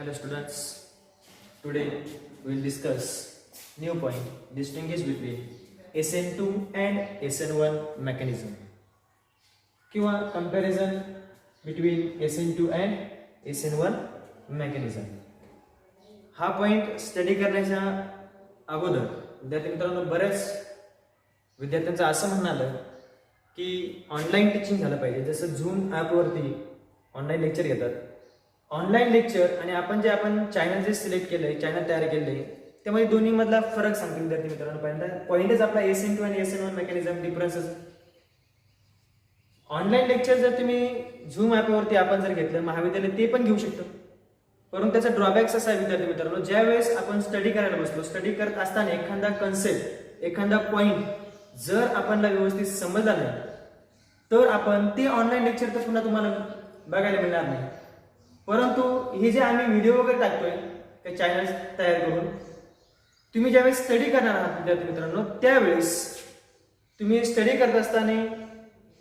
Hello students, today we will discuss new point distinguish between SN2 and SN1 mechanism किंवा comparison between SN2 and SN1 mechanism. हा point study करण्याच्या अगोदर विद्यार्थी मित्रांनो बऱ्याच विद्यार्थ्यांचं असं म्हणणं आलं की ऑनलाईन टीचिंग झालं पाहिजे, जसं झूम ॲपवरती ऑनलाईन लेक्चर घेतात. ऑनलाईन लेक्चर आणि आपण चॅनल जे सिलेक्ट केलंय, चॅनल तयार केलंय, त्यामध्ये दोन्ही मधला फरक सांगतो विद्यार्थी मित्रांनो. पहिल्यांदा पॉइंटच आपला SN2 आणि SN1 mechanism differences. Online lecture जर तुम्ही झूम ॲपवरती आपण जर घेतलं, महाविद्यालय ते पण घेऊ शकतो, परंतु त्याचा ड्रॉबॅक्स असा आहे विद्यार्थी मित्रांनो, ज्या वेळेस आपण स्टडी करायला बसलो, स्टडी करत असताना एखादा कन्सेप्ट, एखादा पॉइंट जर आपल्याला व्यवस्थित समजला नाही तर आपण ते ऑनलाईन लेक्चर तर पुन्हा तुम्हाला बघायला मिळणार नाही. परंतु हे जे आम्ही व्हिडिओ वगैरे टाकतोय ते चॅनल तयार करून, तुम्ही ज्यावेळेस स्टडी करणार आहात विद्यार्थी मित्रांनो, त्यावेळेस तुम्ही स्टडी करत असताना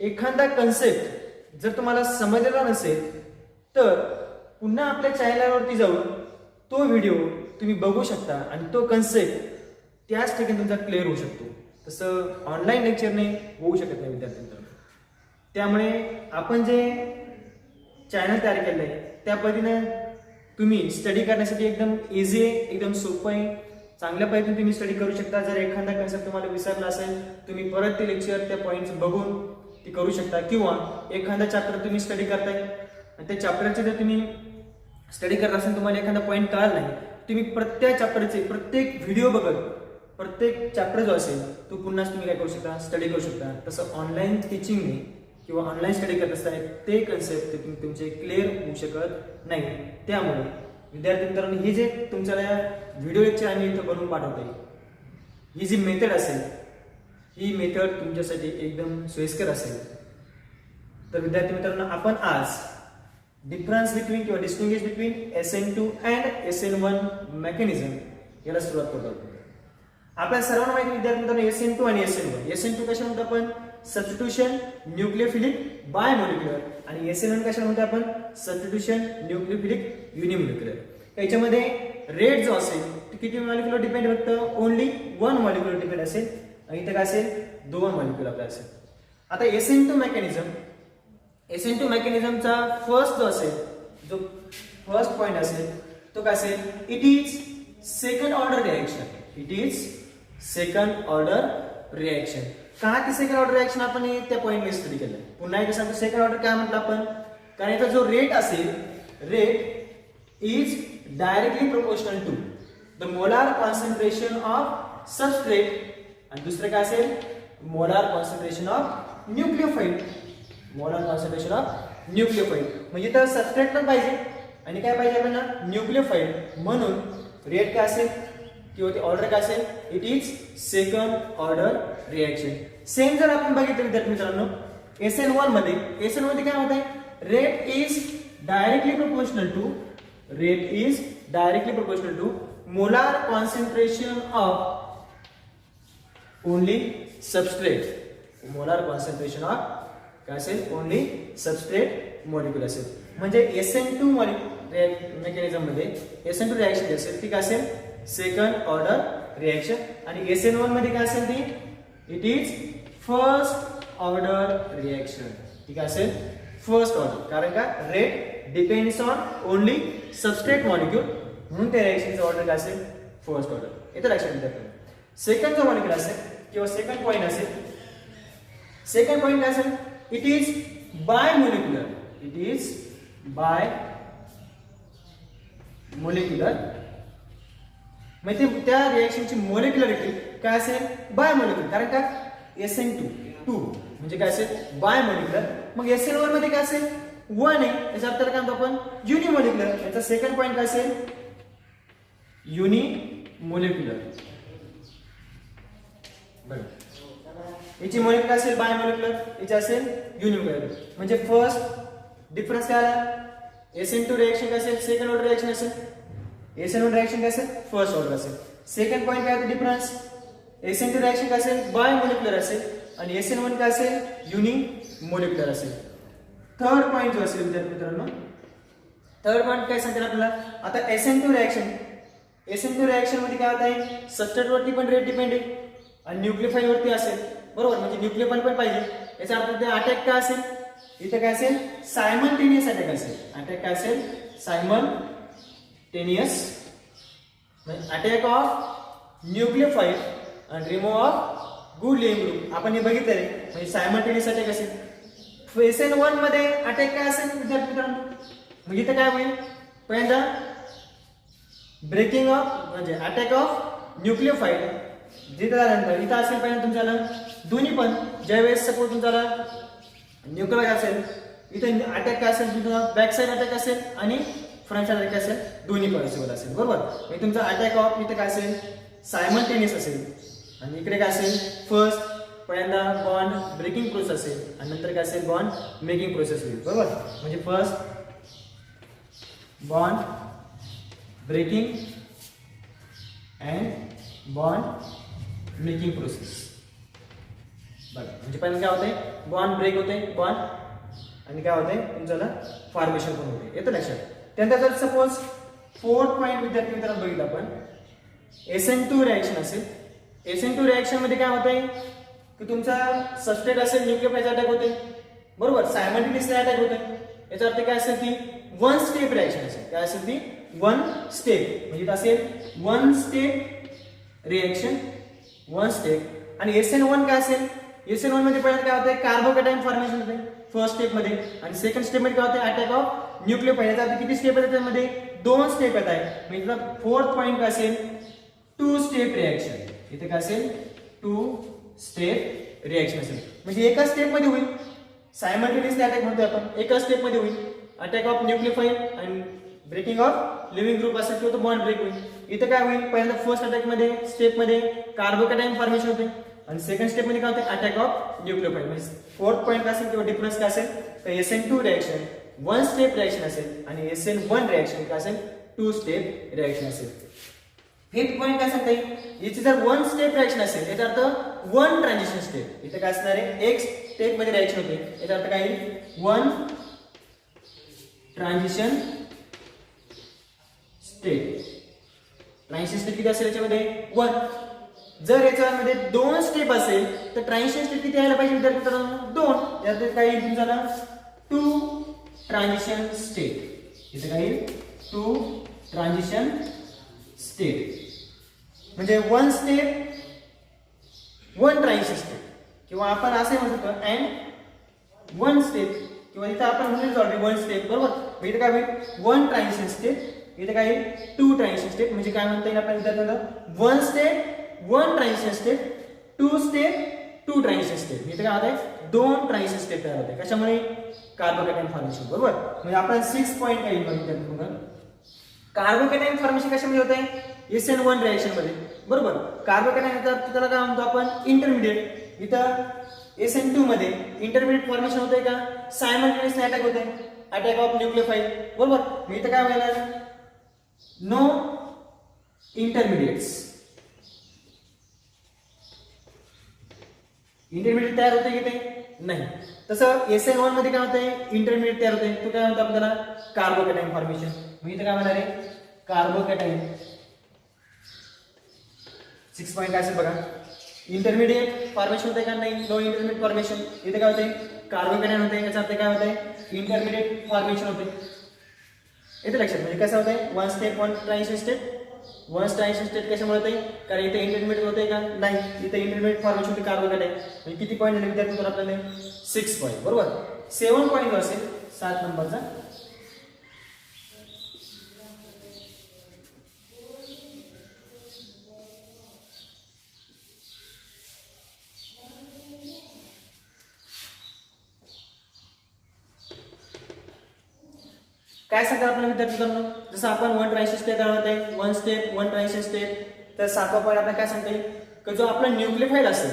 एखादा कन्सेप्ट जर तुम्हाला समजलेला नसेल तर पुन्हा आपल्या चॅनलवरती जाऊन तो व्हिडिओ तुम्ही बघू शकता आणि तो कन्सेप्ट त्याच ठिकाणी तुमचा क्लिअर होऊ शकतो. तसं ऑनलाईन लेक्चरने होऊ शकत नाही विद्यार्थी मित्रांनो. त्यामुळे आपण जे चॅनल तयार केलं आहे त्या पद्धतीने तुम्ही स्टडी करण्यासाठी एकदम इझी आहे, एकदम सोपं आहे, चांगल्या पद्धतीने तुम्ही स्टडी करू शकता. जर एखादा कन्सेप्ट तुम्हाला विसरला असेल, तुम्ही परत ते लेक्चर त्या पॉईंट्स बघून ती करू शकता. किंवा एखादा चॅप्टर तुम्ही स्टडी करताय आणि त्या चॅप्टरचे जर तुम्ही स्टडी करत असेल, तुम्हाला एखादा पॉईंट कळाला नाही, तुम्ही प्रत्येक चॅप्टरचे प्रत्येक व्हिडिओ बघत प्रत्येक चॅप्टर जो असेल तो पुन्हा तुम्ही काय करू शकता, स्टडी करू शकता. तसं ऑनलाईन टीचिंगने किंवा ऑनलाईन स्टडी करत असताना ते कन्सेप्ट तुमचे क्लिअर होऊ शकत नाही. त्यामुळे विद्यार्थी मित्रांनो, हे जे तुमच्याला व्हिडिओ लेक्चर आम्ही इथं बनवून पाठवतोय, ही जी मेथड असेल, ही मेथड तुमच्यासाठी एकदम सोयीस्कर असेल. तर विद्यार्थी मित्रांनो, आपण आज डिफरन्स बिटवीन किंवा distinguish between SN2 and SN1 mechanism याला सुरुवात करतो. आपल्या सर्वांना माहिती विद्यार्थी मित्रांनो, SN2 आणि SN1. SN2 कशा म्हणतो आपण, सबस्टिट्यूशन न्यूक्लियोफिलिक बायमोलिक्युलर, आणि SN1 कशा म्हणतो आपण, सबस्टिट्यूशन न्यूक्लियोफिलिक युनिमोलिक्युलर. याच्यामध्ये रेट जो असेल तो किती मॉलिक्युलर डिपेंड, फक्त ओनली 1 मॉलिक्युलर डिपेंड असेल, आणि इथं काय असेल, 2 मॉलिक्युलर आपला असेल. आता SN2 मेकॅनिझमचा फर्स्ट जो असेल, जो फर्स्ट पॉइंट असेल तो काय असेल, it is second order reaction. It is second order reaction. का ती सेकंड ऑर्डर रिएक्शन आपण त्या पॉइंटने स्टडी केलं. पुन्हा एकदा सांगतो, सेकंड ऑर्डर काय म्हटलं आपण, कारण याचा जो रेट असेल, rate is directly proportional to the molar concentration of substrate, आणि दुसरं काय असेल, molar concentration of nucleophile. Molar concentration of nucleophile म्हणजे तर सबस्ट्रेट पण पाहिजे आणि काय पाहिजे आपल्याला, न्यूक्लियोफाइल. म्हणून रेट काय असेल किंवा ते ऑर्डर काय असेल, it is second order reaction. Same जर आपण बघितलं विद्यार्थी मित्रांनो, SN1 मध्ये काय होत आहे, rate is directly proportional to molar concentration of only substrate. Molar concentration of काय असेल, ओनली सबस्ट्रेट मॉलिक्युल असेल. म्हणजे SN2 मेकॅनिझम मध्ये SN2 रिएक्शन जी असेल ती काय असेल, सेकंड ऑर्डर रिएक्शन. आणि SN1 मध्ये काय असेल, ती it is first order reaction. ती काय असेल, फर्स्ट ऑर्डर. कारण का, rate depends on only substrate molecule, म्हणून त्या रिएक्शनचा ऑर्डर काय असेल, फर्स्ट ऑर्डर. इथे लक्षात घ्या. सेकंड जो मॉलिक्युल असेल किंवा सेकंड पॉइंट असेल, सेकंड पॉइंट काय असेल, इट इज बायमोलिक्युलर. इट इज बायमोलिक्युलर म्हणजे त्या रिएक्शनची मोलिक्युलरिटी काय असेल, बायमोलिक्युलर. कारण का, SN2 म्हणजे काय असेल, बायमोलिक्युलर. मग SN1 मध्ये काय असेल, 1 आहे, याचा अर्थ काय म्हणतो आपण, युनिमोलिक्युलर. याचा सेकंड पॉइंट काय असेल, युनिमोलिक्युलर. बघा, याची मोलिक्युलर असेल बायमोलिक्युलर, याची असेल युनिमोलिक्युलर. म्हणजे फर्स्ट डिफरन्स काय आला, SN2 रिएक्शन काय असेल, सेकंड ऑर्डर रिएक्शन असेल, SN1 रिएक्शन काय असेल, फर्स्ट ऑर्डर असेल. सेकंड पॉइंट काय डिफरन्स, SN2 रिएक्शन काय असेल, बायमोलिक्युलर असेल, आणि SN1 काय असेल, युनिमोलिक्युलर असेल. थर्ड पॉइंट जो असेल विद्यार्थी मित्रांनो, थर्ड पॉईंट काय सांगतात आपल्याला, आता SN2 रिएक्शन, SN2 रिएक्शन मध्ये काय होत आहे, सबस्ट्रेट वरती पण रेट डिपेंड आहे आणि न्यूक्लियोफाइल वरती असेल, बरोबर, म्हणजे न्यूक्लियोफाइल पण पाहिजे. याचा अर्थ ते अटॅक काय असेल, इथे काय असेल, सायमल्टेनियस अटॅक असेल. अटॅक काय असेल, सायमल्टेनियस, म्हणजे अटॅक ऑफ न्यूक्लियोफाइल आणि remove of good living group. आपण हे बघितलं आहे, म्हणजे सायमल्टेनियस अटॅक असेल. SN1 मध्ये अटॅक काय असेल विद्यार्थी मित्रांनो, म्हणजे इथे काय होईल, पहिल्यांदा ब्रेकिंग ऑफ म्हणजे अटॅक ऑफ न्यूक्लियोफाइल. जिथे झाल्यानंतर इथं असेल पहिल्यांदा तुमच्याला दोन्ही पण, ज्यावेळेस सपोज तुमच्याला न्यूक्लियोफाइल असेल, इथे अटॅक काय असेल, तुमचा बॅक साइड अटॅक असेल आणि फ्रंट साइड अटॅक असेल, दोन्ही पॉसिबल असेल, बरोबर. म्हणजे तुमचा अटॅक ऑफ इथे काय असेल, सायमल्टेनियस असेल आणि इकडे काय असेल, फर्स्ट पहिल्यांदा बॉन्ड ब्रेकिंग प्रोसेस असेल आणि नंतर काय असेल, बॉन्ड मेकिंग प्रोसेस होईल, बरोबर. म्हणजे first bond breaking and bond making process. बघा, म्हणजे पहिल्यांदा काय होते, बॉन्ड ब्रेक होते, बॉन्ड, आणि काय होते तुमच्याला फॉर्मेशन पण होते, येतं लक्षात. त्यानंतर जर सपोज फोर्थ पॉईंट विद्यार्थी मित्रांनो बघितलं आपण, SN2 रिएक्शन असेल. SN2 रिएक्शन मध्ये काय होते की तुमचा सबस्ट्रेट असेल, न्यूक्लियोफाइल अटॅक होते, बरोबर, सायमल्टेनियसली अटॅक होते. याचा अर्थ काय असेल, ती वन स्टेप रिएक्शन असेल. काय असेल ती, वन स्टेप, म्हणजे असेल one step reaction, one step. आणि SN1 काय असेल, SN1 मध्ये पहिल्यांदा काय होते, कार्बोकॅटायन फॉर्मेशन होते फर्स्ट स्टेप मध्ये, आणि सेकंड स्टेप मध्ये काय होते, अटॅक ऑफ न्यूक्लियोफाइल. याचा अर्थ किती स्टेप आहेत त्यामध्ये, दोन स्टेप येत आहे. म्हणजे फोर्थ पॉईंट काय असेल, टू स्टेप रिएक्शन. इथे काय असेल, टू स्टेप रिएक्शन असेल. म्हणजे एका स्टेप मध्ये होईल, सायमल्टेनियसली अटॅक म्हणतोय आपण, एका स्टेप मध्ये होईल, अटॅक ऑफ न्यूक्लियोफाइल आणि ब्रेकिंग ऑफ लिव्हिंग ग्रुप असेल किंवा तो बॉन्ड ब्रेक होईल. इथे काय होईल, पहिल्यांदा फर्स्ट अटॅक मध्ये स्टेप मध्ये कार्बोकॅटायन फॉर्मेशन होते आणि सेकंड स्टेप मध्ये काय होते, अटॅक ऑफ न्यूक्लियोफाइल. म्हणजे फोर्थ पॉईंट असेल किंवा डिफरन्स काय असेल, तर SN2 reaction one step reaction असेल आणि SN1 रिएक्शन काय असेल, टू स्टेप रिएक्शन असेल. फिफ्थ पॉईंट काय सांगता येईल, याची जर वन स्टेप रिएक्शन असेल, याचा अर्थ वन ट्रान्झिशन स्टेप. इथे काय असणार आहे, एक स्टेप मध्ये रिएक्शन होते, याचा अर्थ काय येईल, one transition step. Transition step किती असेल याच्यामध्ये, वन. जर याच्यामध्ये दोन स्टेप असेल तर ट्रान्झिशन स्टेप किती यायला पाहिजे विद्यार्थी मित्रांनो, दोन. यात काय येईल तुमचा, टू ट्रान्झिशन स्टेप. इथे काय येईल, टू ट्रान्झिशन स्टेप. म्हणजे one step, one transition step, किंवा आपण असे म्हणू शकतो अँड वन स्टेप, किंवा इथे आपण म्हणून ऑलरेडी वन स्टेप, बरोबर. इथे काय होईल, वन ट्रान्झिशन स्टेप. इथे काय येईल, टू ट्रान्झिशन स्टेप. म्हणजे काय म्हणता येईल आपल्या विद्यार्थ्यांना, one step, one transition step, two step, two transition step. इथे काय होत, दोन ट्रान्झिशन स्टेप तयार होते. कशामुळे, कार्बोकॅटायन फॉर्मेशन, बरोबर. म्हणजे आपण 6 पॉईंट काय येईल, कार्बोकॅटायन फॉर्मेशन कशामध्ये होत आहे, SN1 रिएक्शन मध्ये, बरोबर. कार्बोकॅटायन त्याला काय म्हणतो आपण, इंटरमिडिएट. इथं SN2 मध्ये इंटरमिडिएट फॉर्मेशन होतंय का, सायमल्टेनियसली अटॅक होत आहे, अटॅक ऑफ न्यूक्लियोफाइल, बरोबर. इथं काय व्हायला, नो इंटरमिडिएट्स. इंटरमिडिएट तयार होते की ते नाही. तसं SN1 मध्ये काय होतंय, इंटरमिडिएट तयार होते. तो काय म्हणतो आपण त्याला, कार्बोकॅटायन फॉर्मेशन. मग इथे काय म्हणणार आहे, कार्बोकॅटायन. 6 पॉईंट काय असेल बघा, इंटरमिडिएट फॉर्मेशन होते का नाही, नो इंटरमिडिएट फॉर्मेशन. इथे काय होते, कार्बोकॅटायन होते. याचा अर्थ काय होतंय, इंटरमिडिएट फॉर्मेशन होते. येते लक्षात. म्हणजे कसं होतंय, one step, one transition step. One transition state कशामुळे होते, कारण इथे इंटरमिडिएट होते का नाही, इथे इंटरमिडिएट फॉर्मेशन होते कार्बोकॅटायन. म्हणजे किती पॉईंट झाले विद्यार्थी आपल्याला, 6 पॉईंट, बरोबर. 7 पॉईंट असेल 7 नंबरचा. काय सांगतात आपल्या विद्यार्थ्यांना, जसं आपण वन ट्रान्झिशन स्टेप आहे, one step, one transition step. तर 7वा पॉईंट आपल्याला काय सांगता येईल, की जो आपला न्यूक्लियोफाइल असेल,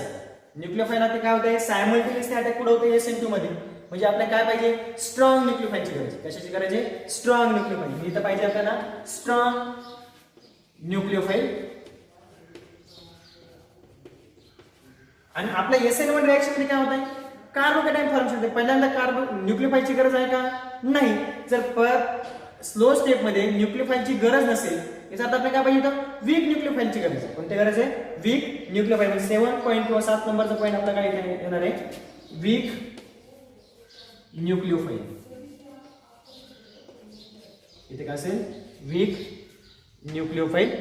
न्यूक्लियोफाइल ते काय होतंय, सायमल्टेनियसली अटॅक कुठे होते, SN2 मध्ये. म्हणजे आपल्याला काय पाहिजे, स्ट्रॉंग न्यूक्लियोफाइलची गरज. कशाची गरज आहे, स्ट्रॉंग न्यूक्लियोफाइल. इथं पाहिजे आपल्याला स्ट्रॉंग न्यूक्लियोफाइल. आणि आपल्या SN1 रिएक्शन मध्ये काय होत आहे, कार्बोकॅटायन फॉर्मेशन होते. पहिल्यांदा न्यूक्लियोफाइलची गरज आहे का, नाही. जर स्लो स्टेपमध्ये न्यूक्लियोफाईलची गरज नसेल, याचा अर्थ आपल्याला काय पाहिजे तर वीक न्यूक्लियोफाईलची गरज आहे. कोणती गरज आहे? वीक न्यूक्लियोफाईल. 7 पॉईंट किंवा 7 नंबरचा पॉईंट आपल्याला काय येणार आहे? वीक न्यूक्लियोफाईल. इथे काय असेल? वीक न्यूक्लियोफाईल.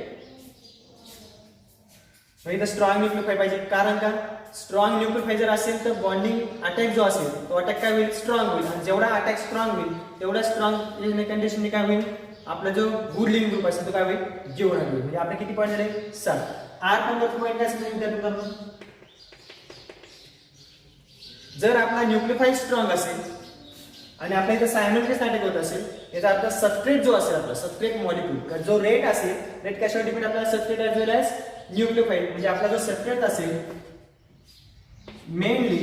इथं स्ट्रॉंग न्यूक्लियोफाईल पाहिजे. कारण का? स्ट्रॉंग न्यूक्लियोफाईल जर असेल तर बॉन्डिंग अटॅक जो असेल तो अटॅक काय होईल? स्ट्रॉंग होईल. आणि जेवढा अटॅक स्ट्रॉंग होईल तेवढा स्ट्रॉंग कंडिशनने काय होईल? आपला जो गुड लिव्हिंग ग्रुप असेल तो काय होईल? जीवन होईल. म्हणजे आपले किती पॉईंट झाले? 7. 8 नंबरचा पॉईंट काय असेल विद्यार्थी? जर आपला न्यूक्लियोफाईल स्ट्रॉंग असेल आणि आपल्या इथं सायमल्टेनियस अटॅक होत असेल, याचा अर्थ सबस्ट्रेट जो असेल आपला सबस्ट्रेट मॉलिक्यूल जो रेट असेल, रेट कशावर डिपेंड? आपल्याला सबस्ट्रेट एज वेल एज न्यूक्लियोफाईल. म्हणजे आपला जो सबस्ट्रेट असेल मेनली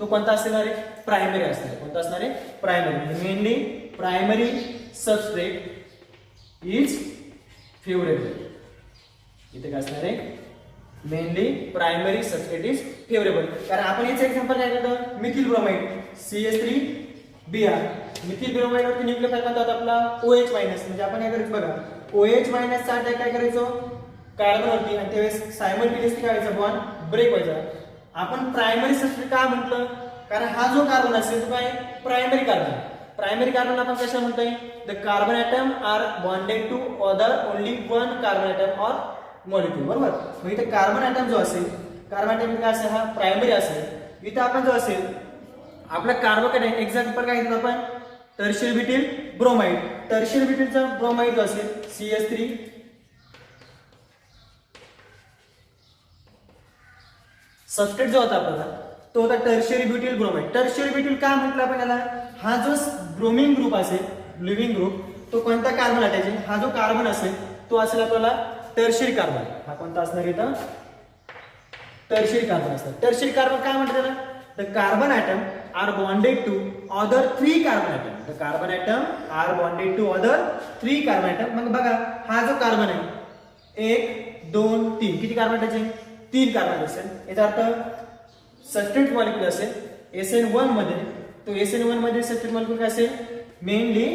तो कोणता असणार आहे? प्रायमरी असणार. कोणता असणार आहे? प्रायमरी. म्हणजे mainly primary substrate is favourable. इथे काय असणार आहे? Mainly primary substrate is favourable. कारण आपण याचं एक्झाम्पल काय घेतो? Methyl bromide CH3Br. Methyl bromide वरती न्यूक्लियोफाईल कोणता होता आपला? OH minus. म्हणजे आपण काय करायचं बघा, OH मायनस चा अटॅक काय करायचो? कार्बन वरती. आणि त्यावेळेस सायमल्टेनियसली काय व्हायचं? बॉन्ड ब्रेक व्हायचा. आपण प्रायमरी सबस्ट्रेट का म्हटलं? कारण हा जो कार्बन असेल तो काय? Primary carbon. प्रायमरी कार्बन आपण कशा म्हणतोय? The carbon atom are bonded to other only one carbon atom or molecule. बरोबर. मग इथे कार्बन ॲटम जो असेल, कार्बन ॲटम काय असेल? हा प्रायमरी असेल. इथे आपण जो असेल आपला कार्बोकॅटायन एक्झाम्पल काय घेतो आपण? Tertiary butyl bromide. टर्शियरी ब्युटिलचा ब्रोमाइड जो असेल CH3 सबस्ट्रेट जो होता आपला तो होता tertiary butyl bromide. Tertiary butyl का म्हटलं आपण याला? हा जो ब्रोमिंग ग्रुप असेल, लिव्हिंग ग्रुप, तो कोणता कार्बन अटॅच आहे? हा जो कार्बन असेल तो असेल आपल्याला टर्शियरी कार्बन. हा कोणता असणार इथं? टर्शियरी कार्बन असणार. टर्शियरी कार्बन काय म्हणतात त्याला? The carbon atom are bonded to other 3 carbon atom. The carbon atom are bonded to other 3 carbon atom. मग बघा हा जो कार्बन आहे 1 2 3 किती कार्बन ॲटम आहे? 3 कार्बन असेल. याचा अर्थ सबस्ट्रेट मॉलिक्यूल असेल SN1 मध्ये. तो SN1 मध्ये सबस्ट्रेट मॉलिक्यूल काय असेल? Mainly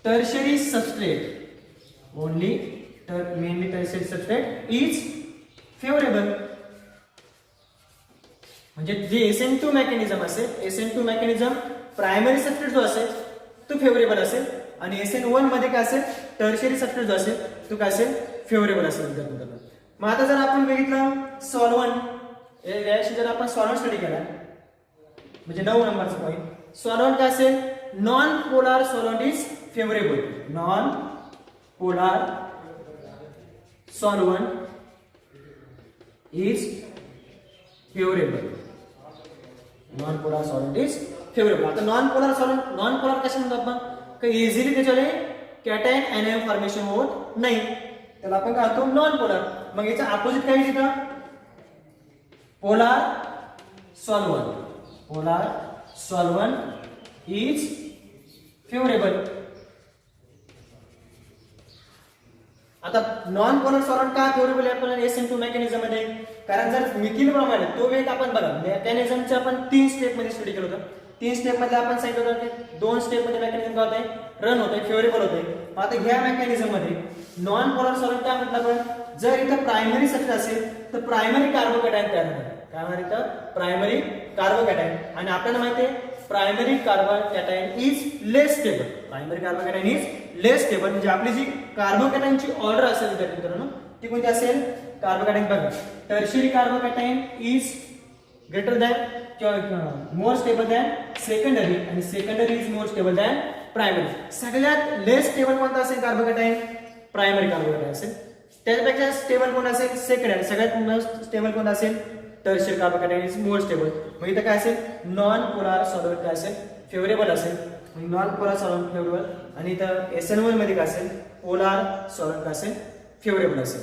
tertiary substrate. Only mainly tertiary substrate is favourable. म्हणजे जे SN2 मेकॅनिझम असेल, SN2 मेकॅनिझम प्रायमरी सबस्ट्रेट जो असेल तो फेवरेबल असेल. आणि SN1 मध्ये काय असेल? टर्शियरी सबस्ट्रेट जो असेल तो काय असेल? फेवरेबल असेल. मग आता जर आपण बघितलं सॉल्व्हंट, याशी जर आपण सॉल्व्हंट स्टडी केला म्हणजे 9 नंबरचा पॉईंट, सॉल्व्हंट काय असेल? Non polar solvent is favourable. Non polar solvent is favourable. Non polar solvent is favourable. आता non polar solvent, non polar कशा म्हणतो आपण? काही इझिली त्याच्याने कॅटायन एनायन फॉर्मेशन होत नाही, त्याला आपण काय म्हणतो? Non polar. मग याचा अपोजिट काय तिथं? Polar solvent. Polar solvent is favourable. आता नॉन पोलर सॉल्व्हंट का फेवरेबल आहे आपल्याला SN2 मेकॅनिझम मध्ये? कारण जर मिथिल ब्रोमाइड तो वेट आपण बघा मेकॅनिझमच्या आपण 3 स्टेप मध्ये स्टडी केलं होतं. 3 स्टेप मध्ये आपण सांगितलं होतं की 2 स्टेप मध्ये मेकॅनिझम काय होतंय? रन होतंय, फेवरेबल होतंय. आता ह्या मेकॅनिझम मध्ये नॉन पोलर सॉल्व्हंट काय म्हटलं आपण? जर इथं प्रायमरी सबस्ट्रेट असेल तर प्रायमरी कार्बोकॅटायन तयार होणार. काय म्हणतात इथं? Primary carbocation. आणि आपल्याला माहिती आहे primary carbocation is less stable. Primary carbocation is less stable. म्हणजे आपली जी कार्बोकॅटायनची ऑर्डर असेल मित्रांनो ती कोणती असेल? कार्बोकॅटायन बघा. Tertiary carbocation is greater than किंवा मोर स्टेबल दॅन सेकंडरी, आणि secondary is more stable than primary. सगळ्यात लेस स्टेबल कोणता असेल कार्बोकॅटायन? प्रायमरी कार्बोकॅटायन असेल. त्याच्यापेक्षा स्टेबल कोण असेल? सेकंडरी. सगळ्यात स्टेबल कोण असेल? Tertiary carbocation is more stable. मग इथं काय असेल? नॉन पोलार सॉल्व्हंट काय असेल? फेवरेबल असेल. Non polar solvent favourable. आणि इथं SN1 मध्ये काय असेल? पोलार सॉल्व्हंट काय असेल? फेवरेबल असेल.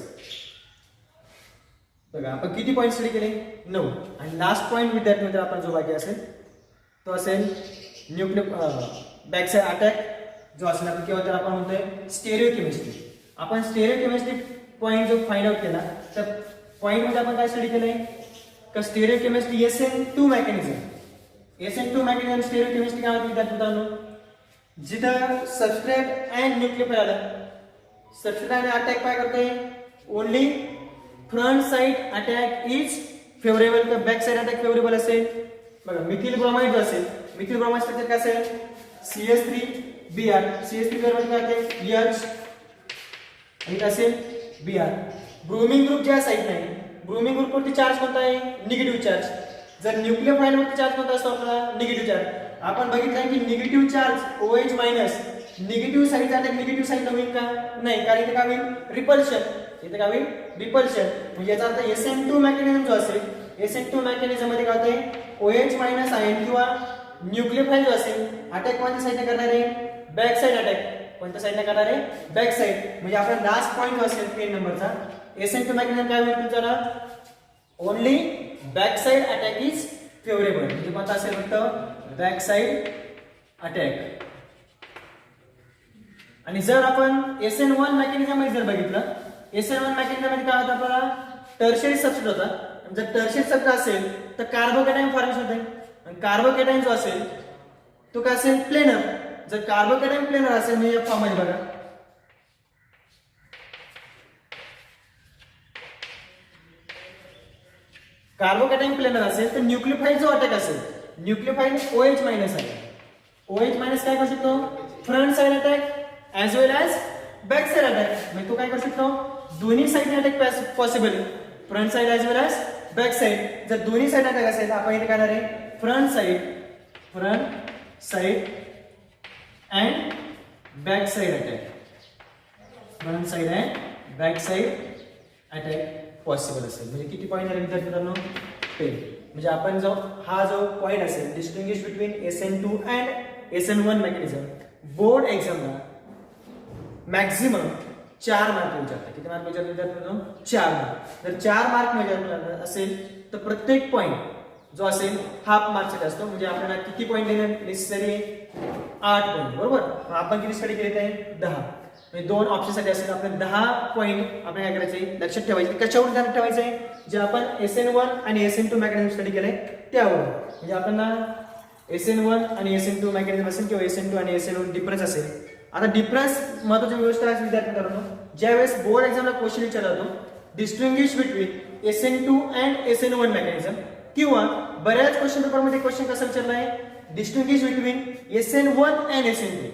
बघा आपण किती पॉईंट स्टडी केले? 9. आणि लास्ट पॉईंट विद्यार्थी मित्र आपण जो बाकी असेल तो असेल बॅकसाइड अटॅक जो असेल आपण किंवा त्याला आपण म्हणतोय स्टेरिओकेमिस्ट्री. आपण स्टेरिओकेमिस्ट्री पॉईंट जो फाइंड आउट केला तर पॉईंट मध्ये आपण काय स्टडी केलंय? का स्टेरिओकेमिस्ट्री SN2 मेकॅनिझम SN2 मेकॅनिझम स्टेरियोकेमिस्ट्री काय होती विद्यार्थी मित्रांनो, जिथं सबस्ट्रेट अँड न्यूक्लियोफाइल आलं, सबस्ट्रेट आणि अटॅक काय करतोय, only front side attack is favourable का बॅक साइड अटॅक फेवरेबल असेल. बघा मिथिल ब्रोमाइड जो असेल, मिथिल ब्रोमाइड स्ट्रक्चर काय असेल, CH3Br, CH3 बरोबर काय होते H आणि काय असेल Br. ब्रोमिन ग्रुप ज्या साइड नाही, ब्रोमिन ग्रुप वरती चार्ज कोणता आहे, निगेटिव्ह चार्ज. जर न्यूक्लियोफाइल वरती चार्ज कोणता असतो आपला, निगेटिव्ह चार्ज. आपण बघितलं की negative charge OH minus negative साइडचा अटॅक निगेटिव्ह साइडला होईल का, नाही, कारण इथे काय होईल रिपल्शन, इथे काय होईल रिपल्शन. म्हणजे याचा अर्थ SN2 मेकॅनिझम जो असेल, SN2 मेकॅनिझम मध्ये काय होते, OH मायनस आयन किंवा न्यूक्लियोफाइल जो असेल अटॅक कोणत्या साइडने करणार आहे, बॅक साइड अटॅक. कोणत्या साइडने करणार आहे, बॅक साइड. म्हणजे आपला लास्ट पॉइंट असेल 3 नंबरचा, SN2 मेकॅनिझम काय होईल तुमचा, only back side attack is favourable. म्हणजे कोणता असेल फक्त बॅक साइड अटॅक. आणि जर आपण SN1 मेकॅनिझम मध्ये जर बघितलं, SN1 मेकॅनिझम मध्ये काय होतं आपल्याला, टर्शियरी सबस्ट्रेट होता. जर टर्शियरी सबस्ट्रेट असेल तर कार्बोकॅटायन फॉर्मेशन होते, आणि कार्बोकॅटायन जो असेल तो काय असेल प्लेनर. जर कार्बोकॅटायन प्लेनर असेल म्हणजे या फॉर्म मध्ये बघा, कार्बोकॅटायन प्लेनर असेल तर न्यूक्लियोफाइल जो अटॅक असेल, न्यूक्लियोफाइल OH मायनस आहे, OH मायनस काय करू शकतो, फ्रंट साइड अटॅक ऍज वेल एज बॅक साइड अटॅक. म्हणजे तो काय करू शकतो, दोन्ही साइडने अटॅक पॉसिबल आहे, फ्रंट साइड ऍज वेल एज बॅक साइड. जर दोन्ही साइड अटॅक असेल आपण इथे काय आहे, front side and back side attack, front side and back side attack possible असेल. म्हणजे किती पॉईंट झाले विद्यार्थी मित्रांनो, 10. म्हणजे आपण हा जो पॉईंट असेल distinguish between SN2 and SN1 mechanism, board एक्झामला मॅक्झिमम 4 मार्क विचारतात. किती मार्क विचारतात विद्यार्थी मित्रांनो, 4 मार्क. जर 4 मार्क विचारला असेल तर प्रत्येक पॉईंट जो असेल हाफ मार्कसाठी असतो. म्हणजे आपल्याला किती पॉईंट देणं नेसेसरी आहे, 8 पॉईंट, बरोबर. आपण किती स्टडी केले आहे, 10. म्हणजे 2 ऑप्शनसाठी असेल आपल्याला 10 पॉईंट आपण काय करायचे, लक्षात ठेवायचे. कशावर ध्यान ठेवायचं आहे, जे आपण SN1 आणि SN2 मेकॅनिझम स्टडी केलंय त्यावर. म्हणजे आपल्याला SN1 आणि SN2 मेकॅनिझम असेल किंवा SN2 आणि SN1 डिफरन्स असेल. आता डिफरन्स महत्वाची गोष्ट आहे विद्यार्थी मित्रांनो, ज्यावेळेस बोर्ड एक्झामला क्वेश्चन विचारला जातो distinguish between SN2 and SN1 mechanism, किंवा बऱ्याच क्वेश्चन पेपरमध्ये क्वेश्चन कसा विचारला आहे, distinguish between SN1 and SN2.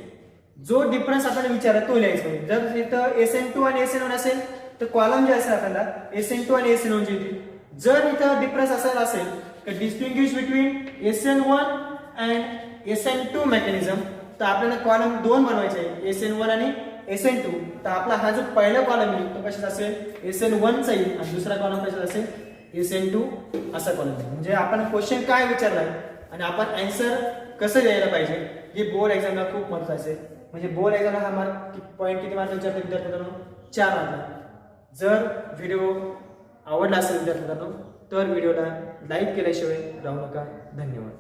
जो डिफरन्स आपल्याला विचारला तो लिहायचा. जर इथं SN2 आणि SN1 असेल तर कॉलम जे असेल आपल्याला SN2 आणि SN1 चे येतील. जर इथं डिफरन्स असेल तर distinguish between SN1 and SN2 mechanism, तर आपल्याला कॉलम 2 बनवायचे आहे, SN1 आणि SN2. तर आपला हा जो पहिला कॉलम येईल तो कशाचा असेल, SN1 चा येईल, आणि दुसरा कॉलम कशाचा असेल, SN2 असा कॉलम येईल. म्हणजे आपण क्वेश्चन काय विचारलाय आणि आपण आन्सर कसं द्यायला पाहिजे हे बोर्ड एक्झामला खूप महत्त्वाचं असेल. म्हणजे बोर्ड एक्झामला हा मार्क पॉईंट किती मार्क विचारतो विद्यार्थी मित्रांनो, 4 मार्क. जर व्हिडिओ आवडला असेल विद्यार्थी मित्रांनो तर व्हिडिओला लाईक केल्याशिवाय राहू नका. धन्यवाद.